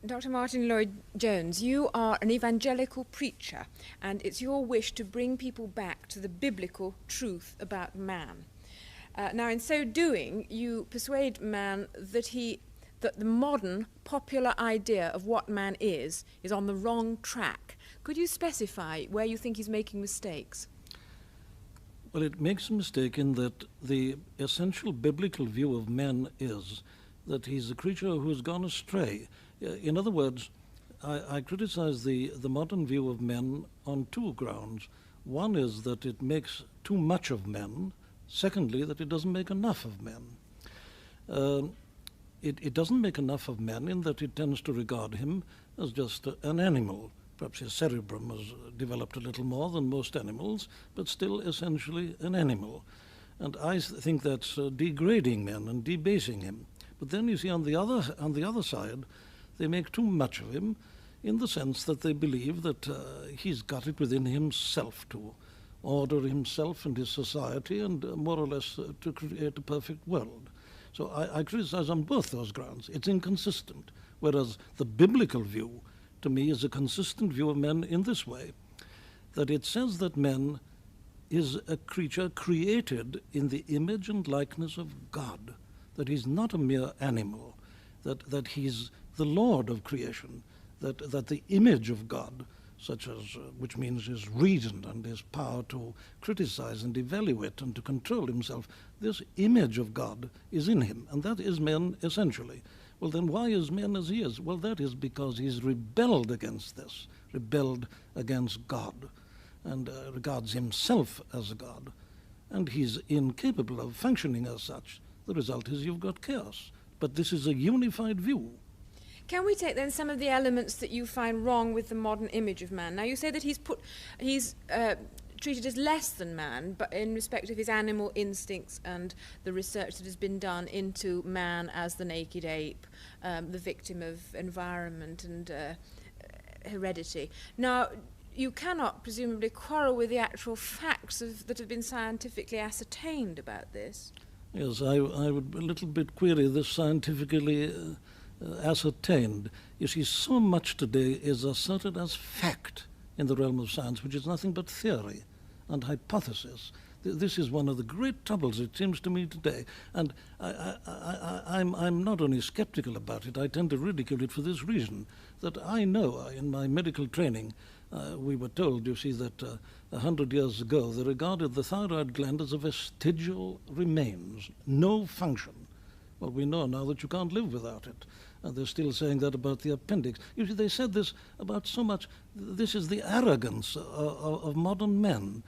Dr. Martyn Lloyd-Jones, you are an evangelical preacher, and it's your wish to bring people back to the biblical truth about man. Now, in so doing, you persuade man that the modern popular idea of what man is on the wrong track. Could you specify where you think he's making mistakes? Well, it makes a mistake in that the essential biblical view of man is that he's a creature who has gone astray. In other words, I criticize the modern view of men on two grounds. One is that it makes too much of men. Secondly, that it doesn't make enough of men. It doesn't make enough of men in that it tends to regard him as just an animal. Perhaps his cerebrum has developed a little more than most animals, but still essentially an animal. And I think that's degrading men and debasing him. But then you see on the other side, they make too much of him in the sense that they believe that he's got it within himself to order himself and his society and more or less to create a perfect world. So I criticize on both those grounds. It's inconsistent, whereas the biblical view, to me, is a consistent view of men in this way, that it says that man is a creature created in the image and likeness of God, that he's not a mere animal, that he's the Lord of creation, that the image of God, such as, which means his reason and his power to criticize and evaluate and to control himself, this image of God is in him, and that is man essentially. Well, then why is man as he is? Well, that is because he's rebelled against this, rebelled against God, and regards himself as a God, and he's incapable of functioning as such. The result is you've got chaos. But this is a unified view. Can we take then some of the elements that you find wrong with the modern image of man? Now, you say that he's treated as less than man, but in respect of his animal instincts and the research that has been done into man as the naked ape, the victim of environment and heredity. Now, you cannot presumably quarrel with the actual facts that have been scientifically ascertained about this. Yes, I would a little bit query this scientifically ascertained. You see, so much today is asserted as fact in the realm of science, which is nothing but theory and hypothesis. This is one of the great troubles, it seems to me, today. And I'm not only skeptical about it, I tend to ridicule it for this reason, that I know in my medical training, we were told, you see, that 100 years ago, they regarded the thyroid gland as a vestigial remains, no function. Well, we know now that you can't live without it. And they're still saying that about the appendix. You see, they said this about so much. This is the arrogance of modern men.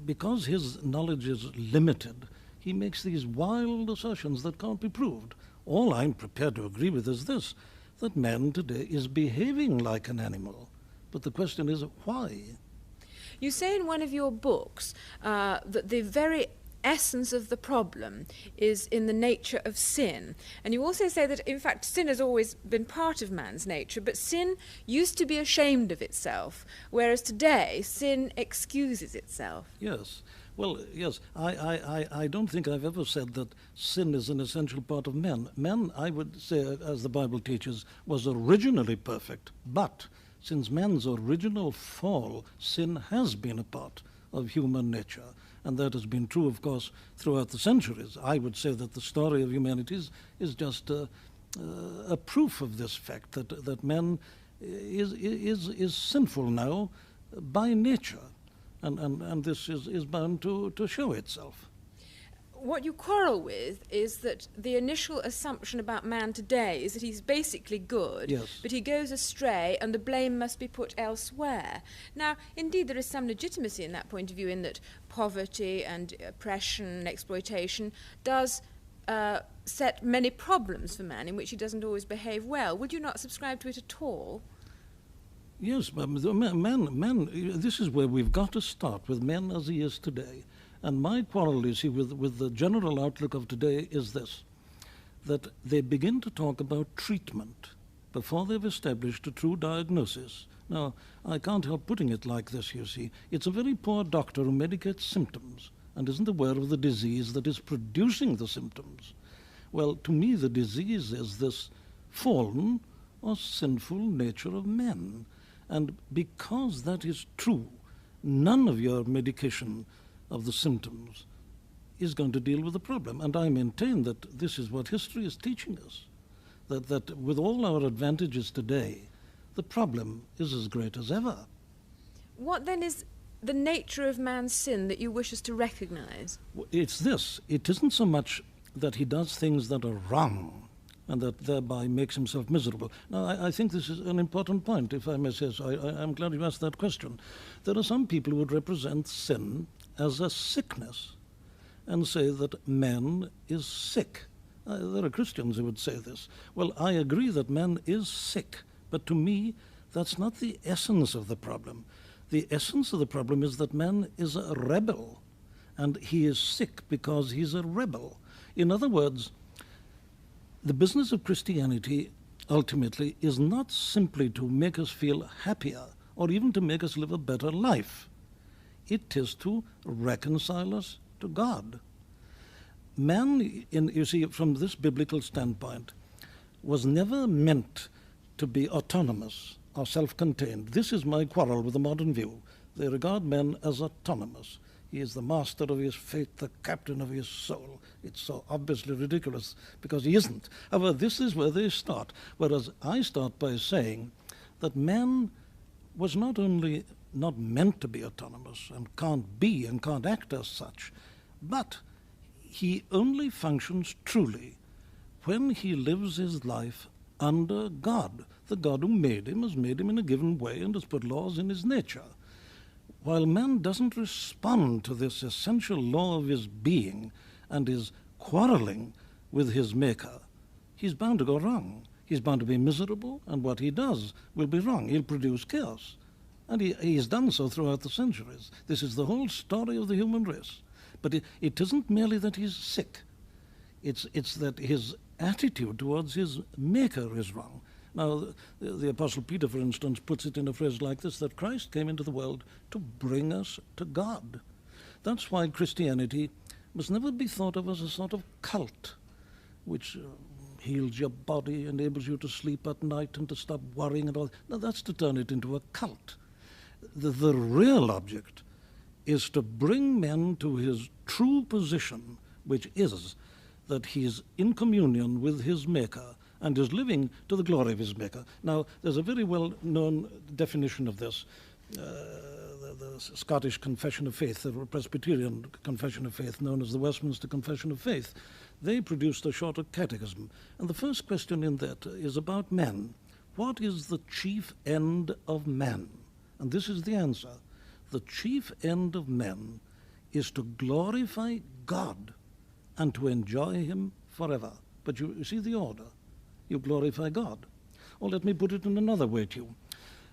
Because his knowledge is limited, he makes these wild assertions that can't be proved. All I'm prepared to agree with is this, that man today is behaving like an animal. But the question is, why? You say in one of your books that the very essence of the problem is in the nature of sin. And you also say that, in fact, sin has always been part of man's nature, but sin used to be ashamed of itself, whereas today sin excuses itself. Yes. Well, yes, I don't think I've ever said that sin is an essential part of man. Man, I would say, as the Bible teaches, was originally perfect, but since man's original fall, sin has been a part of human nature. And that has been true, of course, throughout the centuries. I would say that the story of humanity is just a proof of this fact, that man is sinful now by nature. And this is bound to show itself. What you quarrel with is that the initial assumption about man today is that he's basically good, yes, but he goes astray and the blame must be put elsewhere. Now, indeed, there is some legitimacy in that point of view, in that poverty and oppression and exploitation does set many problems for man in which he doesn't always behave well. Would you not subscribe to it at all? Yes, man, this is where we've got to start, with men as he is today. And my quarrel, you see, with the general outlook of today is this, that they begin to talk about treatment before they've established a true diagnosis. Now, I can't help putting it like this, you see. It's a very poor doctor who medicates symptoms and isn't aware of the disease that is producing the symptoms. Well, to me, the disease is this fallen, or sinful nature of men. And because that is true, none of your medication of the symptoms is going to deal with the problem. And I maintain that this is what history is teaching us, that with all our advantages today, the problem is as great as ever. What then is the nature of man's sin that you wish us to recognize? It's this. It isn't so much that he does things that are wrong and that thereby makes himself miserable. Now, I think this is an important point, if I may say so. I'm glad you asked that question. There are some people who would represent sin as a sickness and say that man is sick. There are Christians who would say this. Well, I agree that man is sick, but to me, that's not the essence of the problem. The essence of the problem is that man is a rebel, and he is sick because he's a rebel. In other words, the business of Christianity ultimately is not simply to make us feel happier or even to make us live a better life. It is to reconcile us to God. Man, you see, from this biblical standpoint, was never meant to be autonomous or self-contained. This is my quarrel with the modern view. They regard man as autonomous. He is the master of his fate, the captain of his soul. It's so obviously ridiculous because he isn't. However, this is where they start. Whereas I start by saying that man was not only not meant to be autonomous and can't be and can't act as such, but he only functions truly when he lives his life under God. The God who made him has made him in a given way and has put laws in his nature. While man doesn't respond to this essential law of his being and is quarreling with his maker, he's bound to go wrong. He's bound to be miserable, and what he does will be wrong. He'll produce chaos. And he's done so throughout the centuries. This is the whole story of the human race. But it isn't merely that he's sick. It's that his attitude towards his maker is wrong. Now, the Apostle Peter, for instance, puts it in a phrase like this, that Christ came into the world to bring us to God. That's why Christianity must never be thought of as a sort of cult, which heals your body, enables you to sleep at night and to stop worrying and all. Now, that's to turn it into a cult. The real object is to bring men to his true position, which is that he is in communion with his Maker and is living to the glory of his Maker. Now, there's a very well-known definition of this. The Scottish Confession of Faith, the Presbyterian Confession of Faith, known as the Westminster Confession of Faith, they produced a shorter catechism. And the first question in that is about man. What is the chief end of man? And this is the answer. The chief end of man is to glorify God and to enjoy him forever. But you see the order. You glorify God. Or let me put it in another way to you.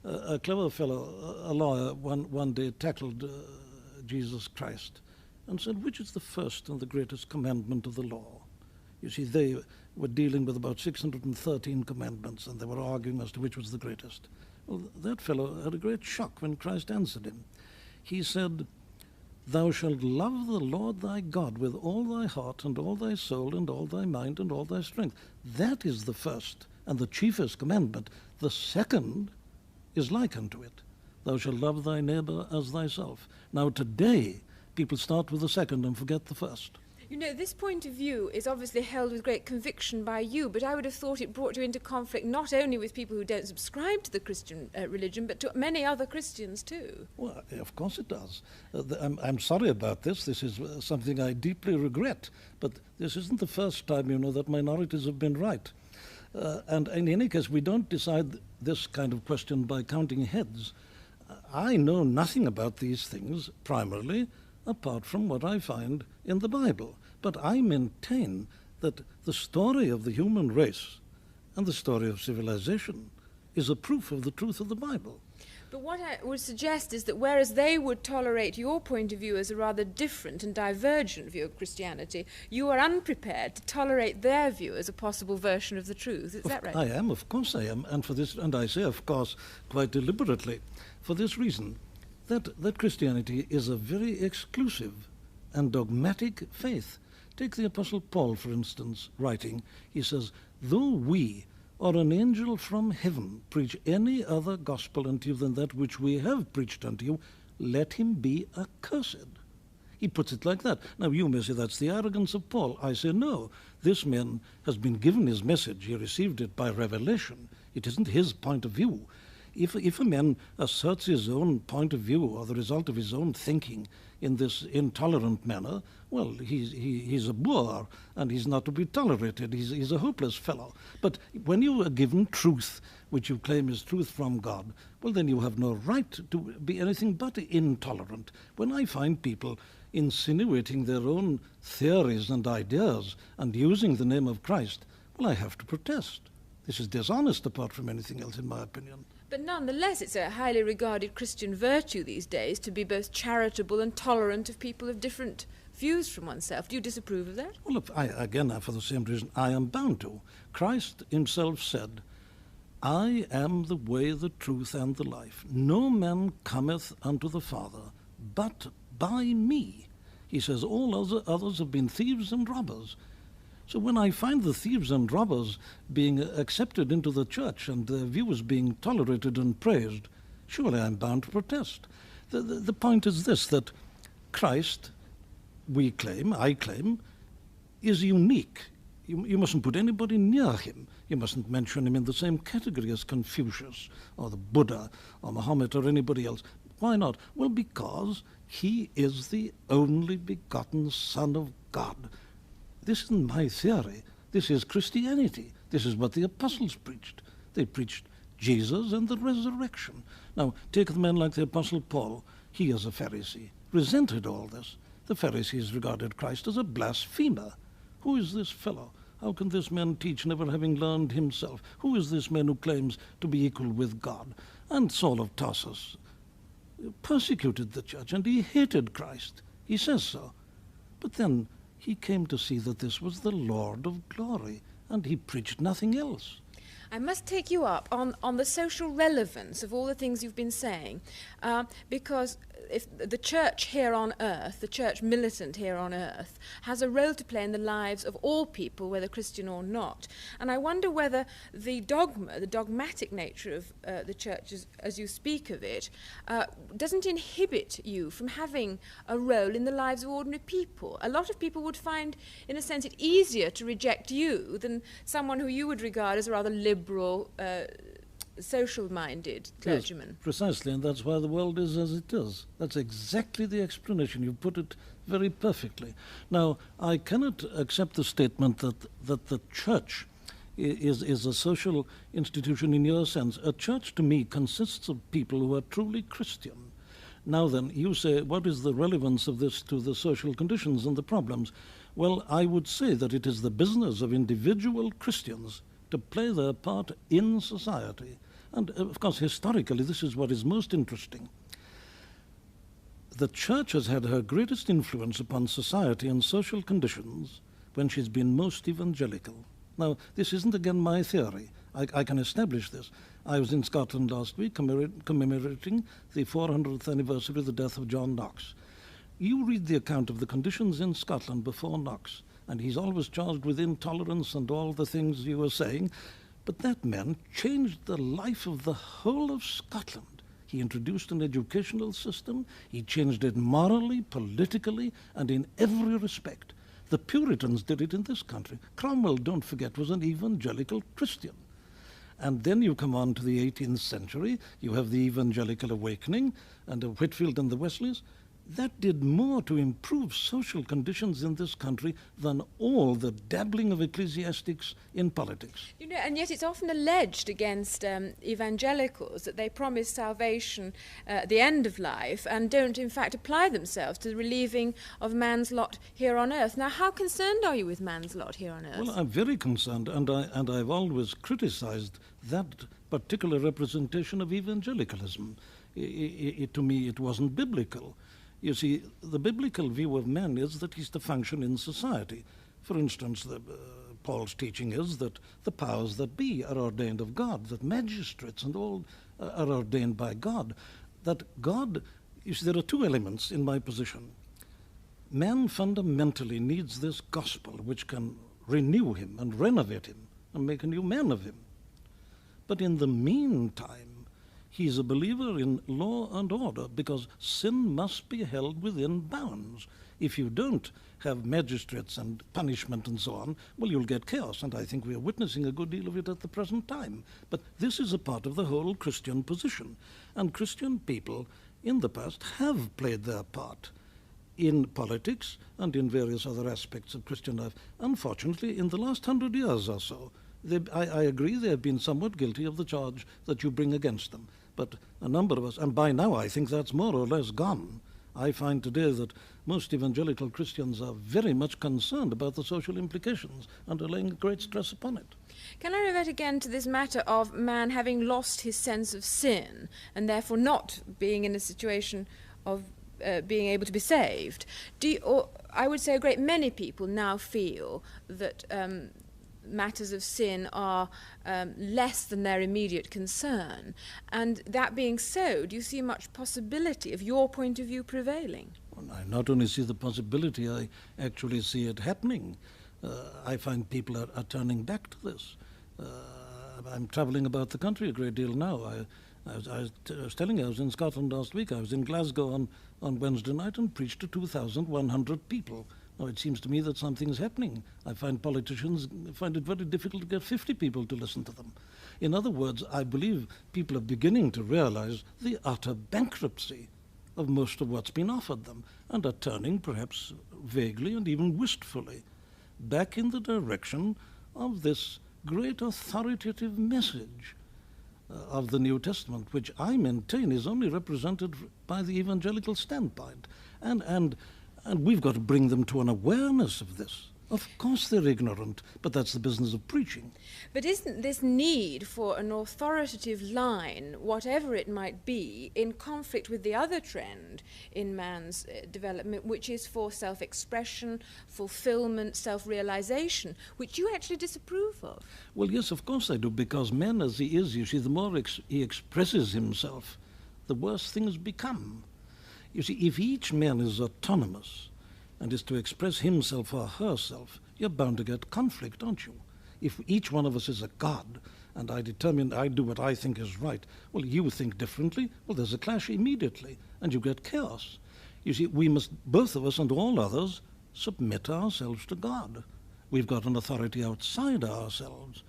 A clever fellow, a lawyer, one day tackled Jesus Christ and said, which is the first and the greatest commandment of the law? You see, they were dealing with about 613 commandments, and they were arguing as to which was the greatest. Well, that fellow had a great shock when Christ answered him. He said, thou shalt love the Lord thy God with all thy heart and all thy soul and all thy mind and all thy strength. That is the first and the chiefest commandment. The second is like unto it. Thou shalt love thy neighbor as thyself. Now today, people start with the second and forget the first. You know, this point of view is obviously held with great conviction by you, but I would have thought it brought you into conflict not only with people who don't subscribe to the Christian religion, but to many other Christians too. Well, of course it does. I'm sorry about this. This is something I deeply regret. But this isn't the first time, you know, that minorities have been right. And in any case, we don't decide this kind of question by counting heads. I know nothing about these things, primarily, apart from what I find in the Bible. But I maintain that the story of the human race and the story of civilization is a proof of the truth of the Bible. But what I would suggest is that whereas they would tolerate your point of view as a rather different and divergent view of Christianity, you are unprepared to tolerate their view as a possible version of the truth. Is that right? I am, of course I am. And for this, and I say, of course, quite deliberately, for this reason, that Christianity is a very exclusive and dogmatic faith. Take the Apostle Paul, for instance, writing. He says, though we or an angel from heaven preach any other gospel unto you than that which we have preached unto you, let him be accursed. He puts it like that. Now you may say that's the arrogance of Paul. I say no. This man has been given his message. He received it by revelation. It isn't his point of view. If a man asserts his own point of view or the result of his own thinking in this intolerant manner, well, he's a boor and he's not to be tolerated. He's a hopeless fellow. But when you are given truth, which you claim is truth from God, well, then you have no right to be anything but intolerant. When I find people insinuating their own theories and ideas and using the name of Christ, well, I have to protest. This is dishonest apart from anything else, in my opinion. But nonetheless, it's a highly regarded Christian virtue these days to be both charitable and tolerant of people of different views from oneself. Do you disapprove of that? Well, again, for the same reason, I am bound to. Christ himself said, I am the way, the truth, and the life. No man cometh unto the Father but by me. He says, all others have been thieves and robbers. So when I find the thieves and robbers being accepted into the church and their views being tolerated and praised, surely I'm bound to protest. The point is this, that Christ, I claim, is unique. You mustn't put anybody near him. You mustn't mention him in the same category as Confucius or the Buddha or Muhammad or anybody else. Why not? Well, because he is the only begotten Son of God. This isn't my theory. This is Christianity. This is what the apostles preached. They preached Jesus and the resurrection. Now, take a man like the Apostle Paul. He, as a Pharisee, resented all this. The Pharisees regarded Christ as a blasphemer. Who is this fellow? How can this man teach, never having learned himself? Who is this man who claims to be equal with God? And Saul of Tarsus persecuted the church, and he hated Christ. He says so. But then he came to see that this was the Lord of glory, and he preached nothing else. I must take you up on the social relevance of all the things you've been saying, because if the church here on earth, the church militant here on earth, has a role to play in the lives of all people, whether Christian or not. And I wonder whether the dogmatic nature of the church, as you speak of it, doesn't inhibit you from having a role in the lives of ordinary people. A lot of people would find, in a sense, it easier to reject you than someone who you would regard as a rather liberal, social-minded clergyman. Yes, precisely, and that's why the world is as it is. That's exactly the explanation. You put it very perfectly. Now, I cannot accept the statement that the church is a social institution in your sense. A church, to me, consists of people who are truly Christian. Now then, you say, what is the relevance of this to the social conditions and the problems? Well, I would say that it is the business of individual Christians to play their part in society. And, of course, historically, this is what is most interesting. The church has had her greatest influence upon society and social conditions when she's been most evangelical. Now, this isn't, again, my theory. I can establish this. I was in Scotland last week commemorating the 400th anniversary of the death of John Knox. You read the account of the conditions in Scotland before Knox, and he's always charged with intolerance and all the things you were saying. But that man changed the life of the whole of Scotland. He introduced an educational system. He changed it morally, politically, and in every respect. The Puritans did it in this country. Cromwell, don't forget, was an evangelical Christian. And then you come on to the 18th century. You have the evangelical awakening and Whitfield and the Wesleys. That did more to improve social conditions in this country than all the dabbling of ecclesiastics in politics. You know, and yet it's often alleged against evangelicals that they promise salvation at the end of life and don't, in fact, apply themselves to the relieving of man's lot here on earth. Now, how concerned are you with man's lot here on earth? Well, I'm very concerned, and I've always criticized that particular representation of evangelicalism. To me, it wasn't biblical. You see, the biblical view of man is that he's to function in society. For instance, Paul's teaching is that the powers that be are ordained of God, that magistrates and all are ordained by God. That God, you see, there are two elements in my position. Man fundamentally needs this gospel which can renew him and renovate him and make a new man of him. But in the meantime, he's a believer in law and order, because sin must be held within bounds. If you don't have magistrates and punishment and so on, well, you'll get chaos, and I think we are witnessing a good deal of it at the present time. But this is a part of the whole Christian position, and Christian people in the past have played their part in politics and in various other aspects of Christian life. Unfortunately, in the last 100 years or so, I agree they have been somewhat guilty of the charge that you bring against them. But a number of us, and by now I think that's more or less gone. I find today that most evangelical Christians are very much concerned about the social implications and are laying great stress upon it. Can I revert again to this matter of man having lost his sense of sin and therefore not being in a situation of being able to be saved? I would say a great many people now feel that matters of sin are less than their immediate concern. And that being so, do you see much possibility of your point of view prevailing? Well, I not only see the possibility, I actually see it happening. I find people are turning back to this. I'm travelling about the country a great deal now. I was telling you, I was in Scotland last week. I was in Glasgow on Wednesday night and preached to 2,100 people. Now, it seems to me that something's happening. I find politicians find it very difficult to get 50 people to listen to them. In other words, I believe people are beginning to realize the utter bankruptcy of most of what's been offered them, and are turning, perhaps vaguely and even wistfully, back in the direction of this great authoritative message of the New Testament, which I maintain is only represented by the evangelical standpoint. And we've got to bring them to an awareness of this. Of course they're ignorant, but that's the business of preaching. But isn't this need for an authoritative line, whatever it might be, in conflict with the other trend in man's development, which is for self-expression, fulfillment, self-realization, which you actually disapprove of? Well, yes, of course I do, because man as he is, you see, the more he expresses himself, the worse things become. You see, if each man is autonomous and is to express himself or herself, you're bound to get conflict, aren't you? If each one of us is a god, and I do what I think is right, well, you think differently, well, there's a clash immediately, and you get chaos. You see, we must, both of us and all others, submit ourselves to God. We've got an authority outside ourselves,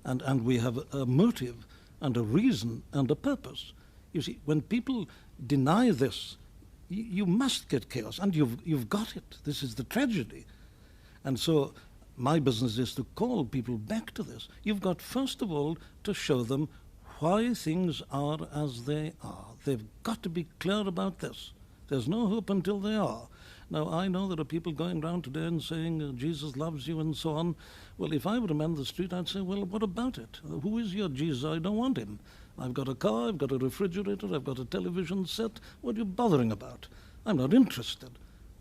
and we have a motive and a reason and a purpose. You see, when people deny this, you must get chaos, and you've got it. This is the tragedy. And so my business is to call people back to this. You've got, first of all, to show them why things are as they are. They've got to be clear about this. There's no hope until they are. Now, I know there are people going around today and saying, Jesus loves you and so on. Well, if I were a man in the street, I'd say, well, what about it? Who is your Jesus? I don't want him. I've got a car, I've got a refrigerator, I've got a television set. What are you bothering about? I'm not interested.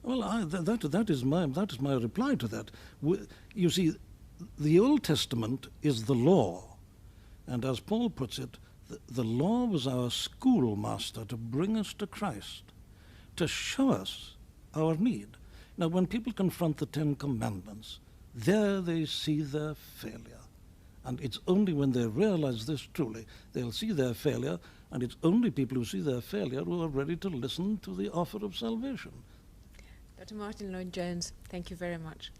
Well, that is my reply to that. You see, the Old Testament is the law. And as Paul puts it, the law was our schoolmaster to bring us to Christ, to show us our need. Now, when people confront the Ten Commandments, there they see their failure. And it's only when they realize this truly, they'll see their failure, and it's only people who see their failure who are ready to listen to the offer of salvation. Dr. Martyn Lloyd-Jones, thank you very much.